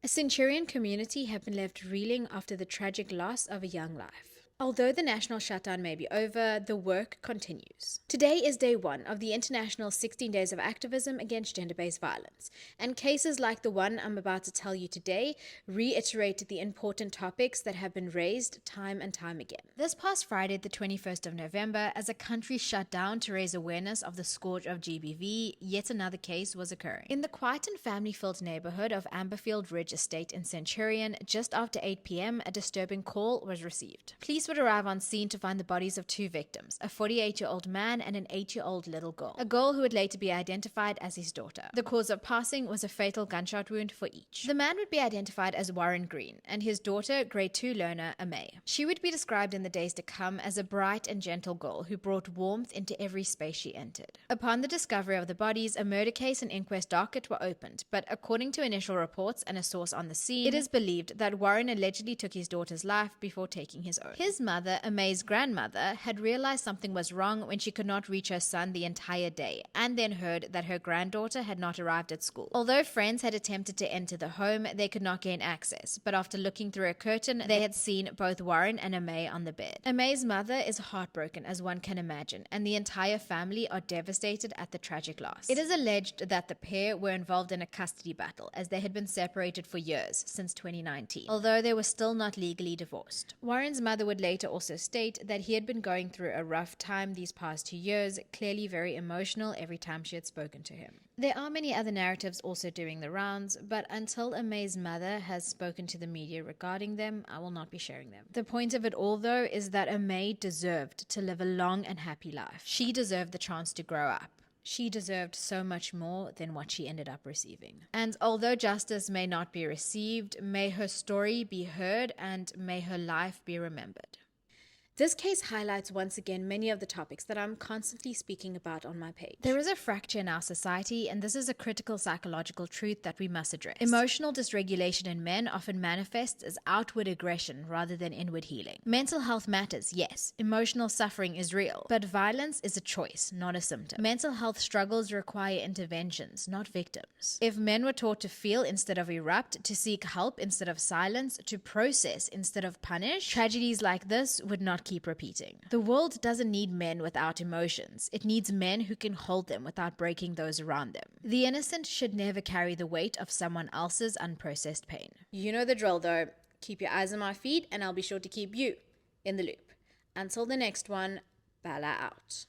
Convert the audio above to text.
A Centurion community have been left reeling after the tragic loss of a young life. Although the national shutdown may be over, the work continues. Today is day one of the international 16 days of activism against gender-based violence, and cases like the one I'm about to tell you today reiterate the important topics that have been raised time and time again. This past Friday, the 21st of November, as a country shut down to raise awareness of the scourge of GBV, yet another case was occurring. In the quiet and family-filled neighborhood of Amberfield Ridge estate in Centurion, just after 8 p.m., a disturbing call was received. Police would arrive on scene to find the bodies of two victims, a 48-year-old man and an 8-year-old little girl, a girl who would later be identified as his daughter. The cause of passing was a fatal gunshot wound for each. The man would be identified as Amé Green, and his daughter, grade 2 learner Amé. She would be described in the days to come as a bright and gentle girl who brought warmth into every space she entered. Upon the discovery of the bodies, a murder case and inquest docket were opened, but according to initial reports and a source on the scene, it is believed that Warren allegedly took his daughter's life before taking his own. His mother, Amé's grandmother, had realized something was wrong when she could not reach her son the entire day, and then heard that her granddaughter had not arrived at school. Although friends had attempted to enter the home, they could not gain access, but after looking through a curtain, they had seen both Warren and Amé on the bed. Amé's mother is heartbroken, as one can imagine, and the entire family are devastated at the tragic loss. It is alleged that the pair were involved in a custody battle, as they had been separated for years, since 2019, although they were still not legally divorced. Warren's mother would later also state that he had been going through a rough time these past 2 years, clearly very emotional every time she had spoken to him. There are many other narratives also doing the rounds, but until Amé's mother has spoken to the media regarding them, I will not be sharing them. The point of it all, though, is that Amé deserved to live a long and happy life. She deserved the chance to grow up. She deserved so much more than what she ended up receiving. And although justice may not be received, may her story be heard and may her life be remembered. This case highlights once again many of the topics that I'm constantly speaking about on my page. There is a fracture in our society, and this is a critical psychological truth that we must address. Emotional dysregulation in men often manifests as outward aggression rather than inward healing. Mental health matters, yes. Emotional suffering is real, but violence is a choice, not a symptom. Mental health struggles require interventions, not victims. If men were taught to feel instead of erupt, to seek help instead of silence, to process instead of punish, tragedies like this would not keep repeating. The world doesn't need men without emotions. It needs men who can hold them without breaking those around them. The innocent should never carry the weight of someone else's unprocessed pain. You know the drill though. Keep your eyes on my feet and I'll be sure to keep you in the loop. Until the next one, Bella out.